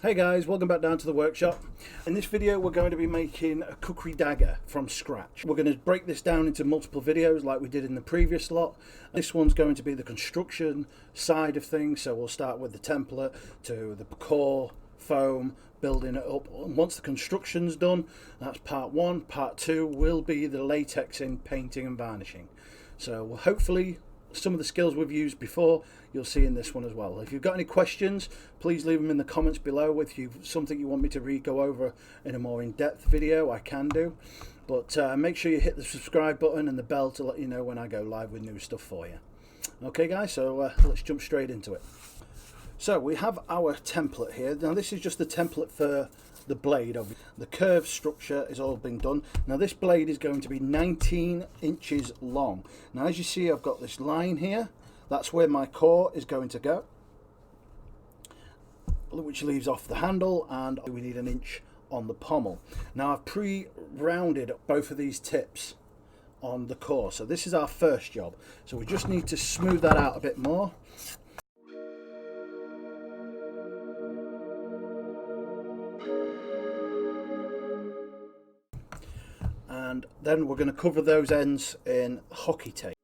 Hey guys, welcome back down to the workshop. In this video we're going to be making a kukri dagger from scratch. We're going to break this down into multiple videos like we did in the previous lot. This one's going to be the construction side of things, so we'll start with the template to the core, foam, building it up. And once the construction's done, that's part one. Part two will be the latexing, painting and varnishing. So hopefully some of the skills we've used before you'll see in this one as well. If you've got any questions, please leave them in the comments below. If you've something you want me to go over in a more in-depth video, I can do. But make sure you hit the subscribe button and the bell to let you know when I go live with new stuff for you. Okay guys, so let's jump straight into it. So we have our template here. Now this is just the template for the blade. The curved structure is all been done. Now this blade is going to be 19 inches long. Now as you see, I've got this line here. That's where my core is going to go, which leaves off the handle, and we need 1 inch on the pommel. Now I've pre-rounded both of these tips on the core, so this is our first job. So we just need to smooth that out a bit more. And then we're going to cover those ends in hockey tape.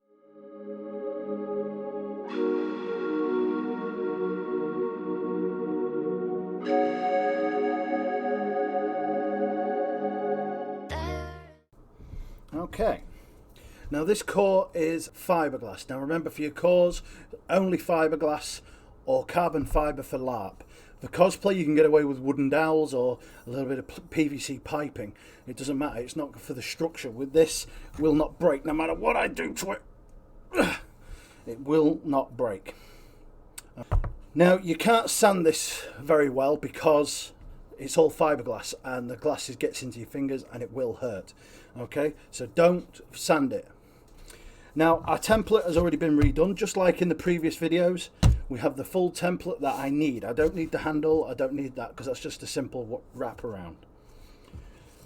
Okay, now this core is fiberglass. Now remember, for your cores, only fiberglass or carbon fiber for LARP. For cosplay, you can get away with wooden dowels or a little bit of PVC piping. It doesn't matter, it's not for the structure. With this, it will not break no matter what I do to it. It will not break. Now you can't sand this very well because it's all fiberglass and the glass gets into your fingers and it will hurt. Okay, so don't sand it. Now our template has already been redone, just like in the previous videos. We have the full template that I need. I don't need the handle, I don't need that because that's just a simple wrap around.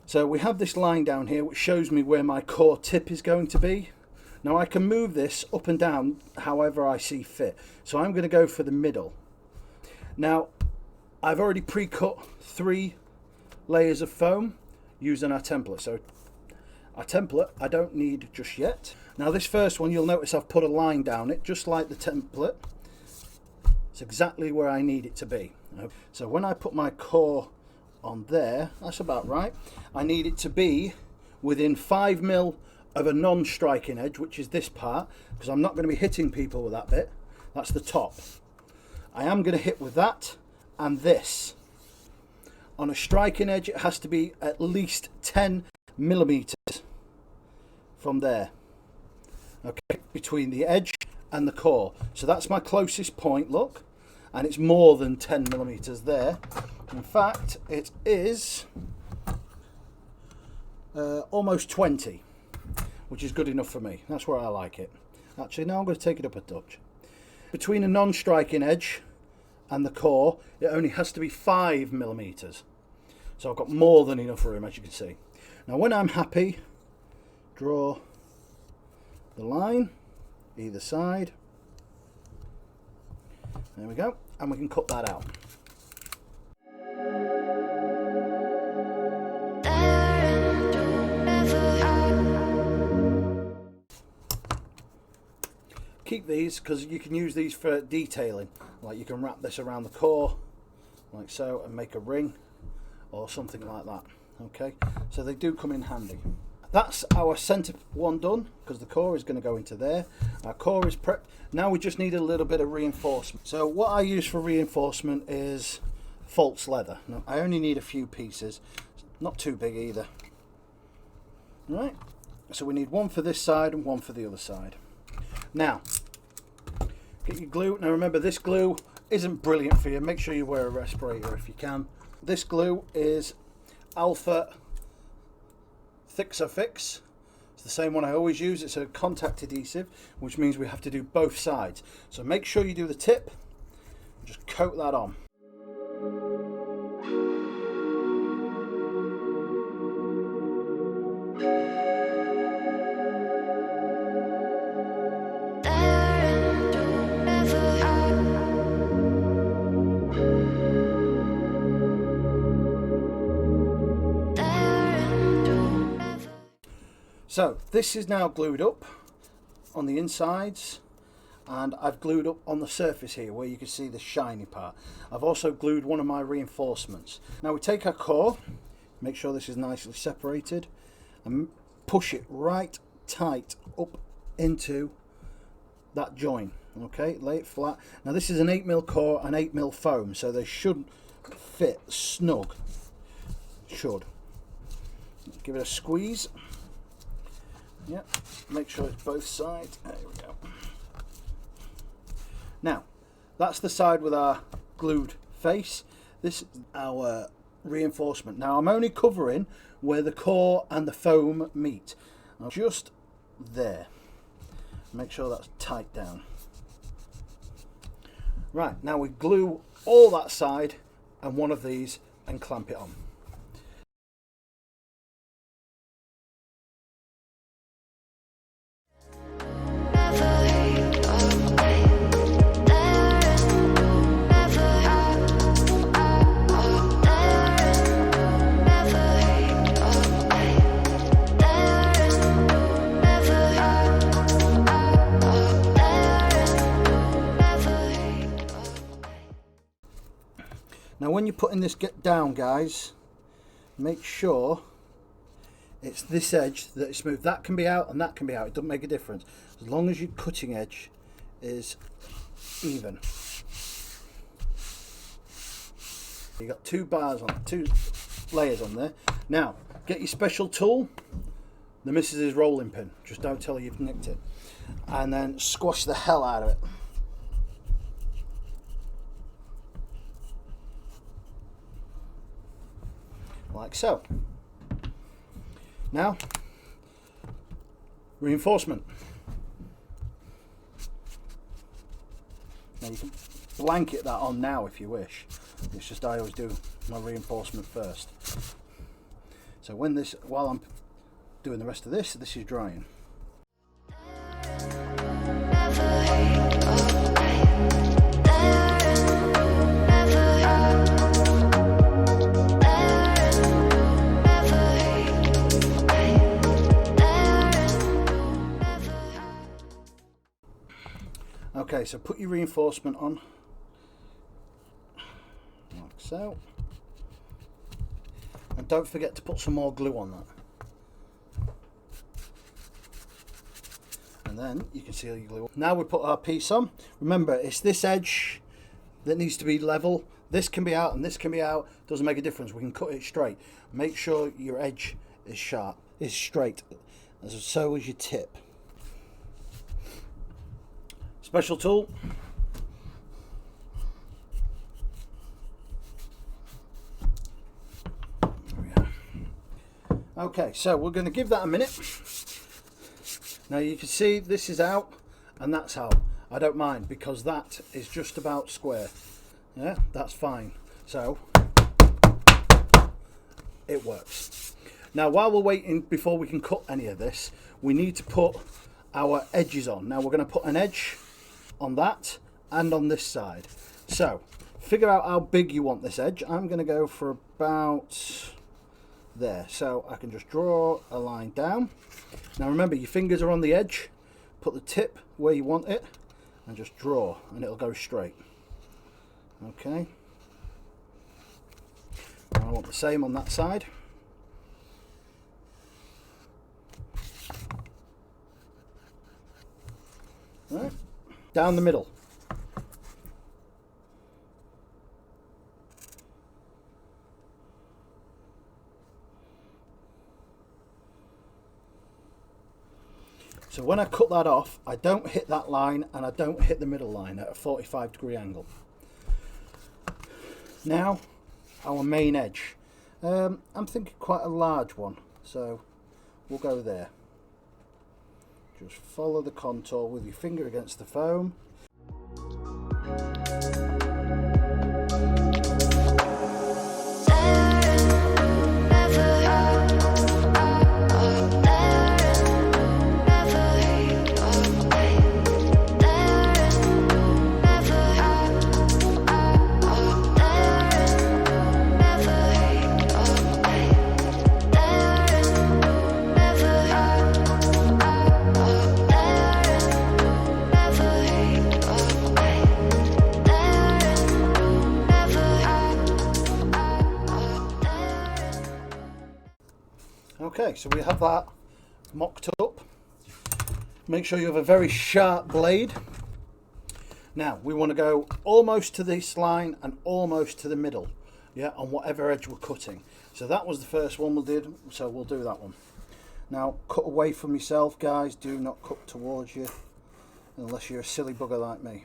So we have this line down here which shows me where my core tip is going to be. Now I can move this up and down however I see fit. So I'm going to go for the middle. Now I've already pre-cut 3 layers of foam using our template. So our template I don't need just yet. Now this first one, you'll notice I've put a line down it just like the template. It's exactly where I need it to be. So when I put my core on there, that's about right. I need it to be within 5 mil of a non-striking edge, which is this part, because I'm not going to be hitting people with that bit. That's the top. I am going to hit with that and this. On a striking edge, it has to be at least 10 millimeters from there. Okay, between the edge and the core. So that's my closest point, look, and it's more than 10 millimeters there. In fact, it is almost 20, which is good enough for me. That's where I like it. Actually, now I'm going to take it up a touch. Between a non-striking edge and the core, it only has to be 5 millimeters. So I've got more than enough room, as you can see. Now when I'm happy, draw the line either side. There we go, and we can cut that out. Keep these because you can use these for detailing. Like you can wrap this around the core like so and make a ring or something like that. Okay, so they do come in handy. That's our center one done because the core is going to go into there. Our core is prepped. Now we just need a little bit of reinforcement. So what I use for reinforcement is false leather. Now I only need a few pieces, not too big either. Right, so we need one for this side and one for the other side. Now get your glue. Now remember, this glue isn't brilliant for you. Make sure you wear a respirator if you can. This glue is Alpha Fix. It's the same one I always use. It's a contact adhesive, which means we have to do both sides. So make sure you do the tip and just coat that on. So this is now glued up on the insides, and I've glued up on the surface here where you can see the shiny part. I've also glued one of my reinforcements. Now we take our core, make sure this is nicely separated, and push it right tight up into that join. Okay, lay it flat. Now this is an 8mm core and 8mm foam, so they should fit snug. Should. Give it a squeeze. Yep, make sure it's both sides. There we go. Now, that's the side with our glued face. This is our reinforcement. Now I'm only covering where the core and the foam meet. Just there. Make sure that's tight down. Right, now we glue all that side and one of these and clamp it on. Now when you're putting this down, guys, make sure it's this edge that is smooth. That can be out and that can be out. It doesn't make a difference as long as your cutting edge is even. You got two bars on, two layers on there. Now get your special tool, the missus's rolling pin. Just don't tell her you've nicked it, and then squash the hell out of it. Like so. Now, reinforcement. Now you can blanket that on now if you wish. It's just I always do my reinforcement first. So when this, while I'm doing the rest of this, this is drying. Okay, so put your reinforcement on, like so, and don't forget to put some more glue on that, and then you can seal your glue. Now we put our piece on. Remember, it's this edge that needs to be level. This can be out and this can be out, doesn't make a difference. We can cut it straight. Make sure your edge is sharp, is straight, and so is your tip. Special tool. There we are. Okay, so we're going to give that a minute. Now you can see this is out and that's out. I don't mind because that is just about square. Yeah, that's fine. So it works. Now while we're waiting before we can cut any of this, we need to put our edges on. Now we're going to put an edge on that and on this side. So figure out how big you want this edge. I'm going to go for about there, so I can just draw a line down. Now remember, your fingers are on the edge, put the tip where you want it and just draw and it'll go straight. Okay, and I want the same on that side. Right, down the middle. So when I cut that off, I don't hit that line and I don't hit the middle line at a 45-degree angle. Now, our main edge. I'm thinking quite a large one, so we'll go there. Just follow the contour with your finger against the foam. Okay, so we have that mocked up. Make sure you have a very sharp blade. Now we want to go almost to this line and almost to the middle, yeah, on whatever edge we're cutting. So that was the first one we did, so we'll do that one. Now cut away from yourself, guys. Do not cut towards you unless you're a silly bugger like me.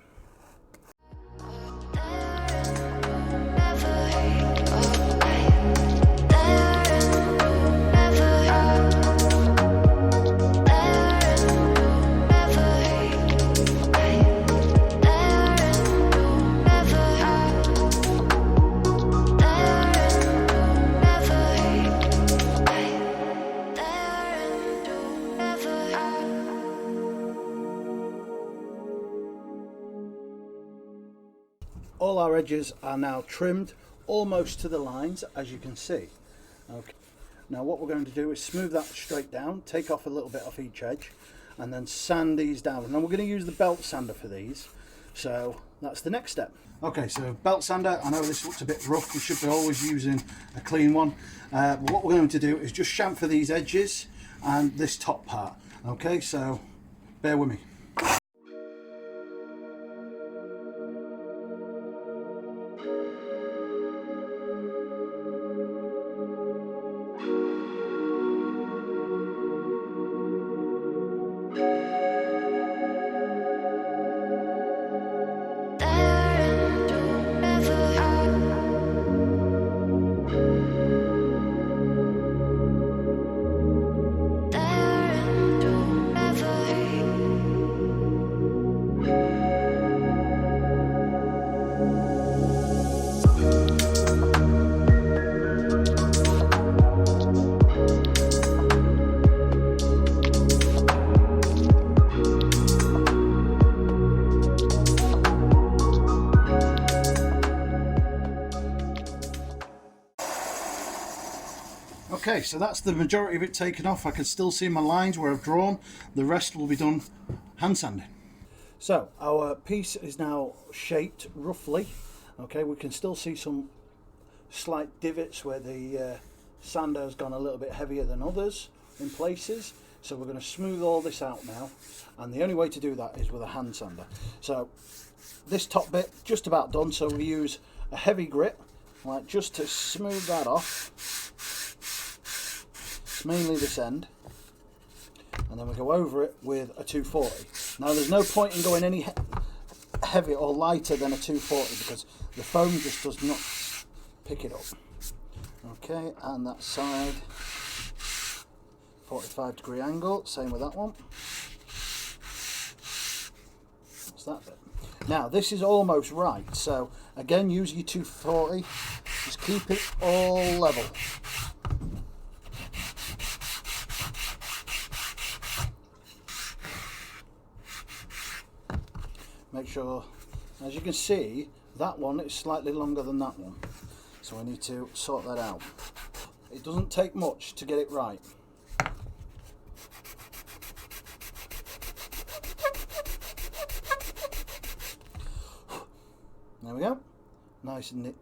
All our edges are now trimmed almost to the lines, as you can see. Okay. Now what we're going to do is smooth that straight down, take off a little bit off each edge, and then sand these down. Now we're going to use the belt sander for these, so that's the next step. Okay, so belt sander, I know this looks a bit rough, we should be always using a clean one. But what we're going to do is just chamfer these edges and this top part. Okay, so bear with me. Okay, so that's the majority of it taken off. I can still see my lines where I've drawn. The rest will be done hand sanding. So our piece is now shaped roughly. Okay, we can still see some slight divots where the sander has gone a little bit heavier than others in places. So we're going to smooth all this out now, and the only way to do that is with a hand sander. So this top bit just about done, so we use a heavy grit, like just to smooth that off. Mainly this end, and then we go over it with a 240. Now there's no point in going any heavier or lighter than a 240 because the foam just does not pick it up. Okay, and that side 45-degree angle, same with that one. That's that bit. Now this is almost right, so again use your 240, just keep it all level. Make sure, as you can see, that one is slightly longer than that one, so I need to sort that out. It doesn't take much to get it right. There we go, nice and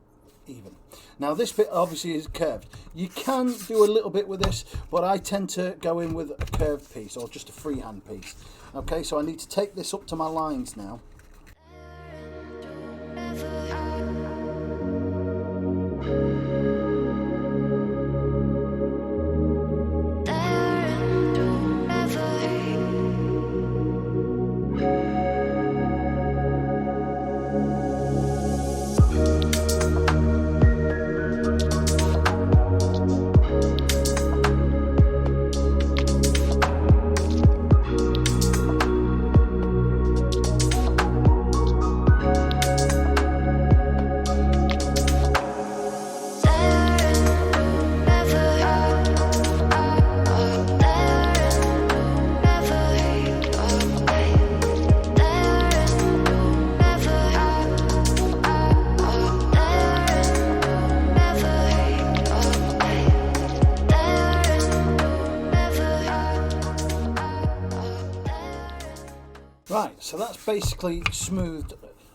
even. Now this bit obviously is curved. You can do a little bit with this, but I tend to go in with a curved piece or just a freehand piece. Okay, so I need to take this up to my lines now. Right, so that's basically smoothed,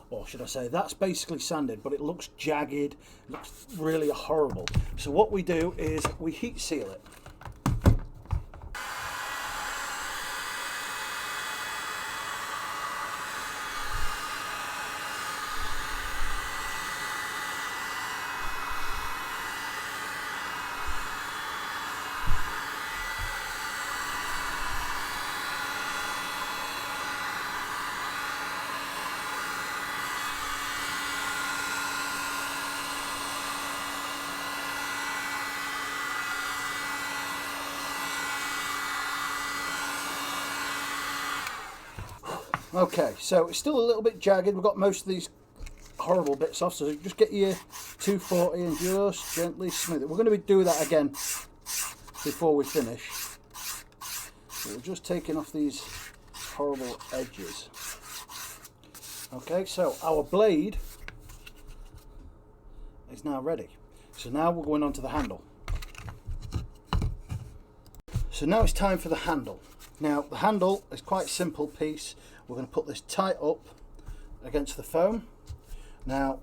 or should I say, that's basically sanded, but it looks jagged, it looks really horrible. So what we do is we heat seal it. Okay, so it's still a little bit jagged. We've got most of these horrible bits off, so just get your 240 and just gently smooth it. We're going to do that again before we finish. So we're just taking off these horrible edges. Okay, so our blade is now ready. So now we're going on to the handle. So now it's time for the handle. Now the handle is quite a simple piece. We're going to put this tight up against the foam. Now,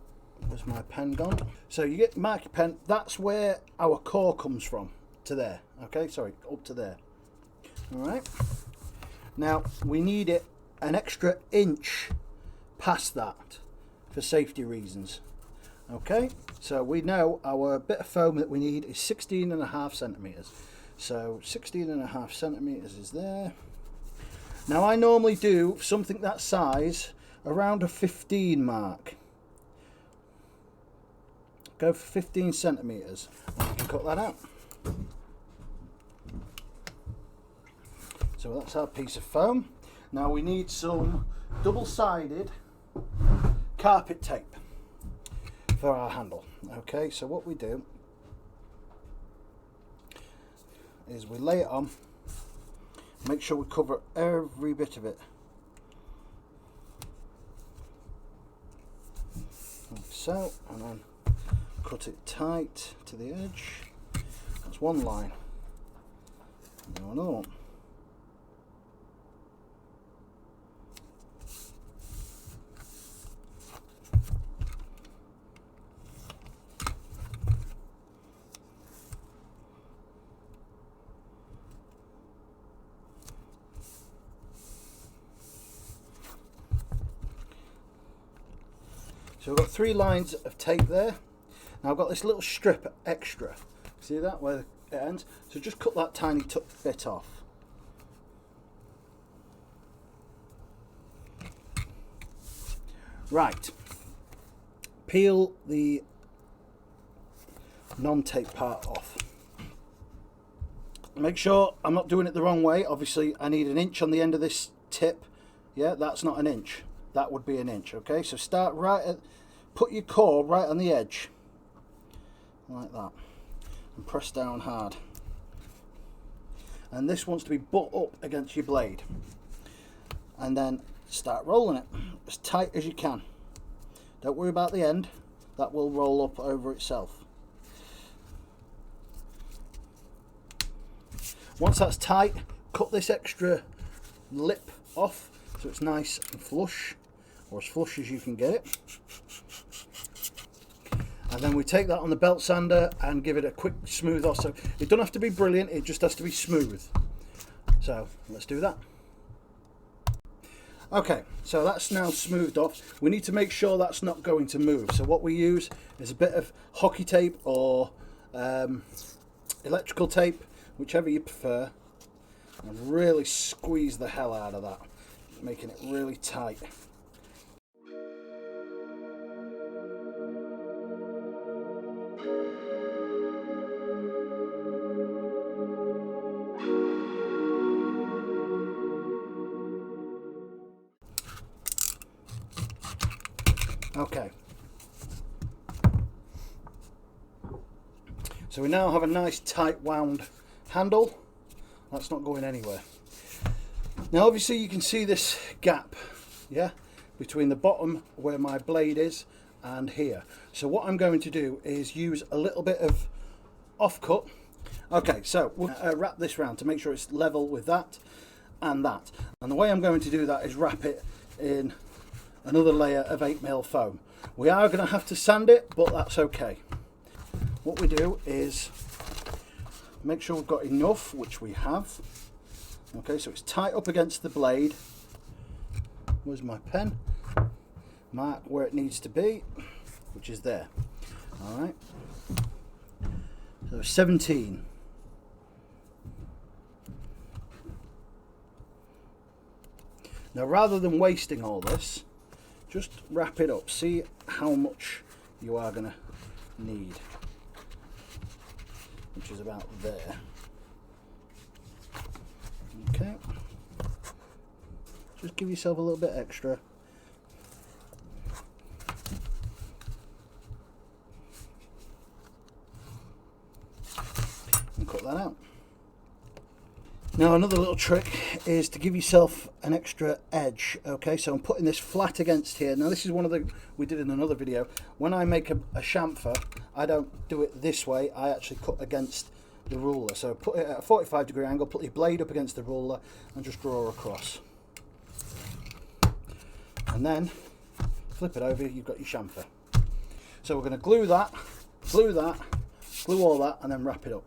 where's my pen gone? So you get mark your pen. That's where our core comes from, to there. Okay, sorry, up to there. All right. Now we need it an extra inch past that for safety reasons. Okay, so we know our bit of foam that we need is 16.5 centimeters. So 16.5 centimeters is there. Now I normally do something that size around a 15 mark. Go for 15 centimeters. And you can cut that out. So that's our piece of foam. Now we need some double-sided carpet tape for our handle. Okay, so what we do is we lay it on, make sure we cover every bit of it. Like so, and then cut it tight to the edge. That's one line. Now another one. So we've got 3 lines of tape there. Now I've got this little strip extra. See that where it ends? So just cut that tiny bit off. Right. Peel the non-tape part off. Make sure I'm not doing it the wrong way. Obviously I need an inch on the end of this tip. Yeah, that's not an inch. That would be an inch. Okay, so start right at, put your core right on the edge like that and press down hard, and this wants to be butt up against your blade, and then start rolling it as tight as you can. Don't worry about the end, that will roll up over itself. Once that's tight, cut this extra lip off so it's nice and flush, or as flush as you can get it. And then we take that on the belt sander and give it a quick smooth off. So it doesn't have to be brilliant, it just has to be smooth. So let's do that. Okay, so that's now smoothed off. We need to make sure that's not going to move. So what we use is a bit of hockey tape or electrical tape, whichever you prefer, and really squeeze the hell out of that, making it really tight. Okay, so we now have a nice tight wound handle. That's not going anywhere. Now obviously you can see this gap, yeah, between the bottom where my blade is and here. So what I'm going to do is use a little bit of offcut. Okay, so we'll wrap this round to make sure it's level with that and that. And the way I'm going to do that is wrap it in another layer of 8mm foam. We are going to have to sand it, but that's okay. What we do is make sure we've got enough, which we have. Okay, so it's tight up against the blade. Where's my pen? Mark where it needs to be, which is there. All right. So 17. Now rather than wasting all this, just wrap it up. See how much you are going to need, which is about there. Okay. Just give yourself a little bit extra. And cut that out. Now another little trick is to give yourself an extra edge. Okay, so I'm putting this flat against here. Now this is one of the, we did in another video. When I make a chamfer, I don't do it this way. I actually cut against the ruler. So put it at a 45-degree angle, put your blade up against the ruler and just draw across. And then flip it over, you've got your chamfer. So we're going to glue that, glue all that, and then wrap it up.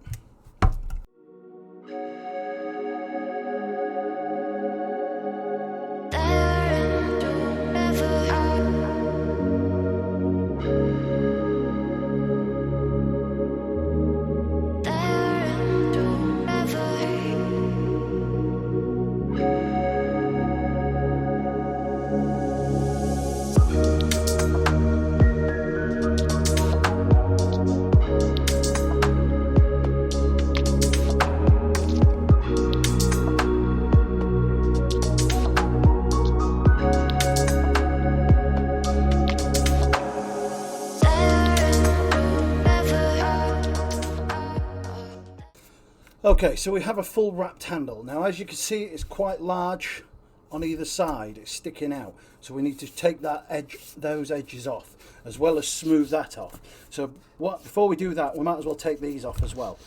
Okay, so we have a full wrapped handle. Now as you can see, it's quite large on either side, it's sticking out. So we need to take that edge, those edges off, as well as smooth that off. So before we do that, we might as well take these off as well.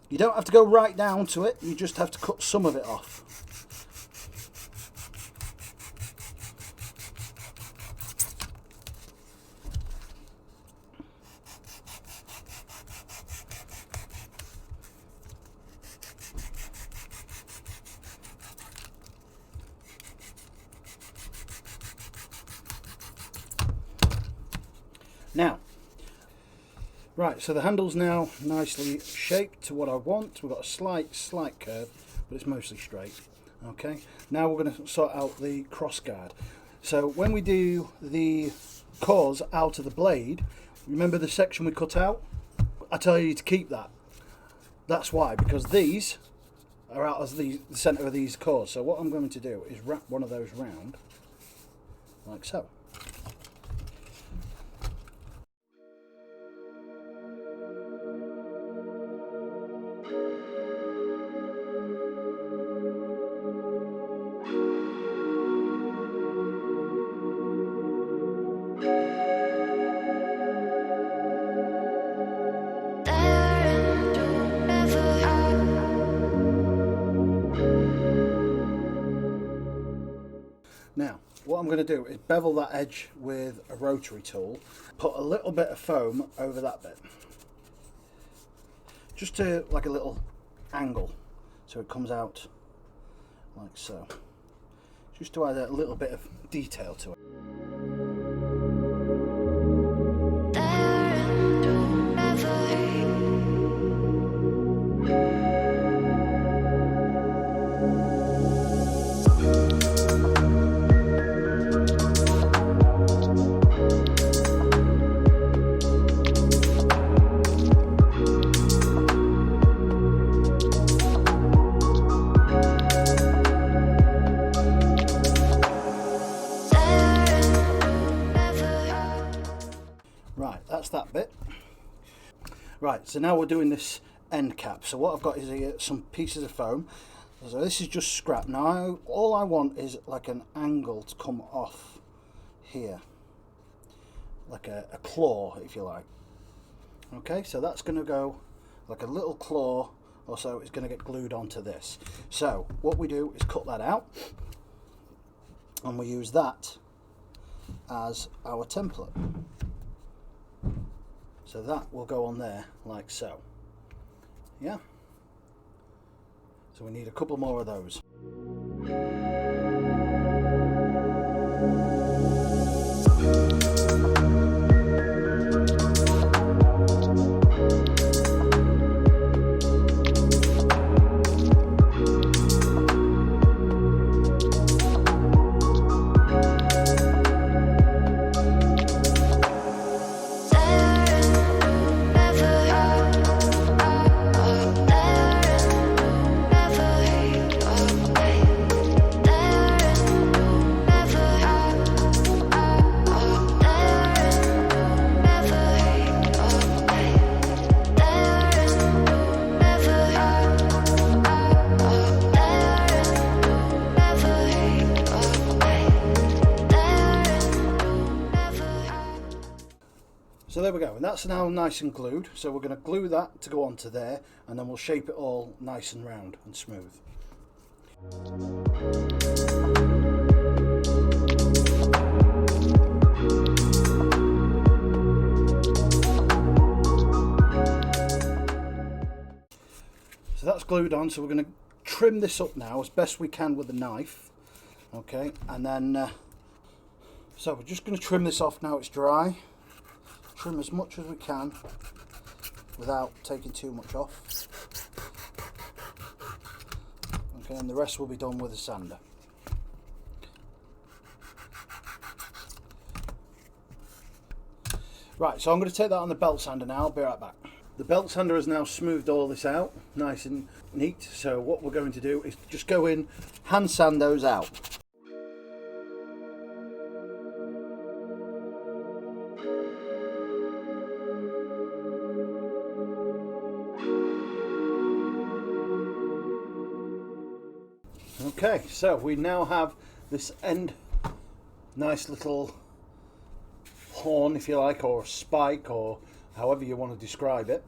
You don't have to go right down to it, you just have to cut some of it off. Now, right, so the handle's now nicely shaped to what I want. We've got a slight curve, but it's mostly straight. Okay, now we're going to sort out the cross guard. So when we do the cores out of the blade, remember the section we cut out? I tell you to keep that. That's why, because these are out of the centre of these cores. So what I'm going to do is wrap one of those round, like so. Now, what I'm going to do is bevel that edge with a rotary tool, put a little bit of foam over that bit, just to like a little angle, so it comes out like so, just to add a little bit of detail to it. That's that bit. Right, so now we're doing this end cap. So what I've got is here some pieces of foam. So this is just scrap. Now all I want is like an angle to come off here, like a claw, if you like. Okay, so that's going to go like a little claw or so. It's going to get glued onto this. So what we do is cut that out, and we use that as our template. So that will go on there like so. Yeah. So we need a couple more of those. and that's now nice and glued, so we're going to glue that to go onto there, and then we'll shape it all nice and round and smooth. So that's glued on, so we're going to trim this up now as best we can with a knife. Okay, and then so we're just going to trim this off now it's dry. Trim as much as we can without taking too much off. Okay, and the rest will be done with a sander. Right, so I'm going to take that on the belt sander now. I'll be right back. The belt sander has now smoothed all this out nice and neat, so what we're going to do is just go in, hand sand those out. Okay, so we now have this end nice little horn, if you like, or a spike, or however you want to describe it.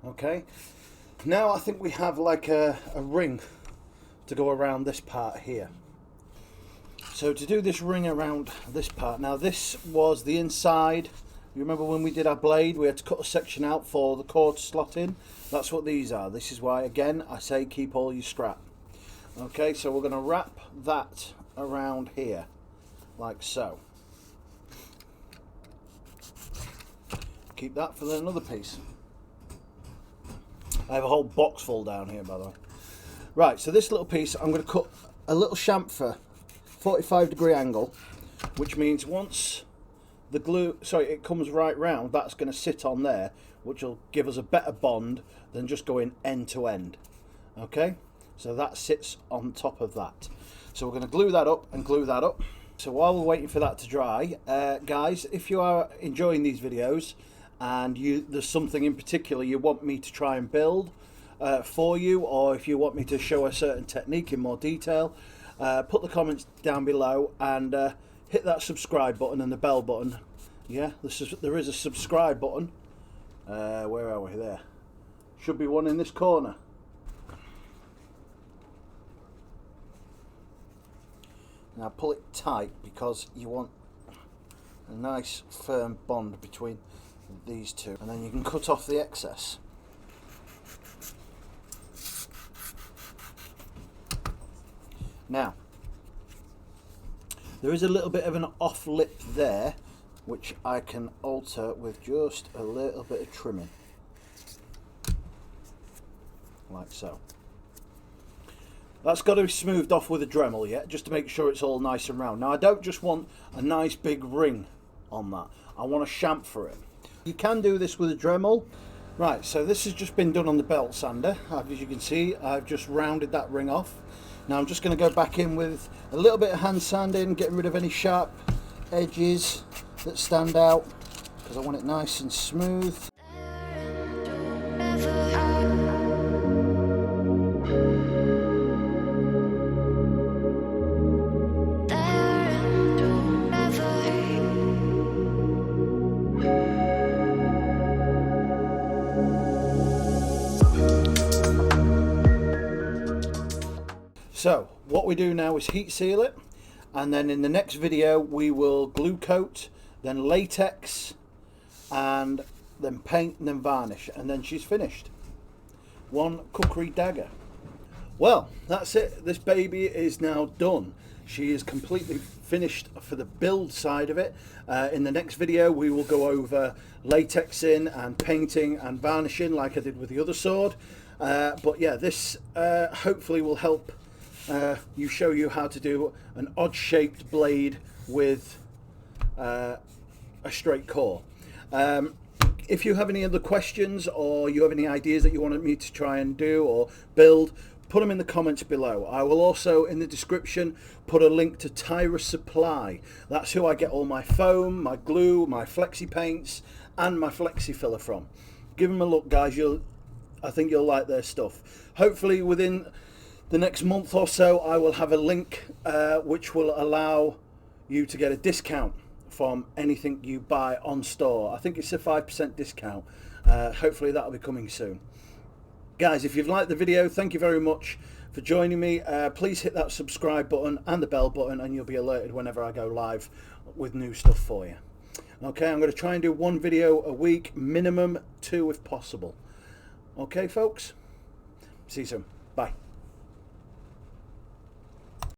Okay, now I think we have like a ring to go around this part here. So to do this ring around this part, now this was the inside. You remember when we did our blade, we had to cut a section out for the cord to slot in. That's what these are. This is why, again, I say keep all your scrap. Okay, so we're going to wrap that around here, like so. Keep that for another piece. I have a whole box full down here, by the way. Right, so this little piece, I'm going to cut a little chamfer, 45-degree angle, which means once the glue, it comes right round, that's going to sit on there, which will give us a better bond than just going end to end. Okay, so that sits on top of that. So we're going to glue that up and glue that up. So while we're waiting for that to dry, guys, if you are enjoying these videos and there's something in particular you want me to try and build for you, or if you want me to show a certain technique in more detail, put the comments down below and hit that subscribe button and the bell button. Yeah, there is a subscribe button. Where are we? There. Should be one in this corner. Now pull it tight because you want a nice firm bond between these two, and then you can cut off the excess. Now there is a little bit of an off lip there which I can alter with just a little bit of trimming, like so. That's got to be smoothed off with a Dremel, yeah, just to make sure it's all nice and round. Now I don't just want a nice big ring on that, I want a chamfer it. You can do this with a Dremel. Right, so this has just been done on the belt sander. As you can see, I've just rounded that ring off. Now I'm just going to go back in with a little bit of hand sanding, getting rid of any sharp edges that stand out, because I want it nice and smooth. So what we do now is heat seal it, and then in the next video we will glue coat, then latex, and then paint, and then varnish, and then she's finished. One kukri dagger. Well, that's it. This baby is now done. She is completely finished for the build side of it. In the next video we will go over latexing and painting and varnishing like I did with the other sword. But yeah, this hopefully will help show you how to do an odd shaped blade with a straight core. If you have any other questions, or you have any ideas that you wanted me to try and do or build, put them in the comments below. I will also in the description put a link to Tyra Supply. That's who I get all my foam, my glue, my flexi paints and my flexi filler from. Give them a look, guys. I think you'll like their stuff. Hopefully within the next month or so I will have a link which will allow you to get a discount from anything you buy on store. I think it's a 5% discount. Hopefully that'll be coming soon. Guys, if you've liked the video, thank you very much for joining me. Please hit that subscribe button and the bell button, and you'll be alerted whenever I go live with new stuff for you. Okay, I'm going to try and do 1 video a week, minimum 2 if possible. Okay, folks? See you soon. Bye.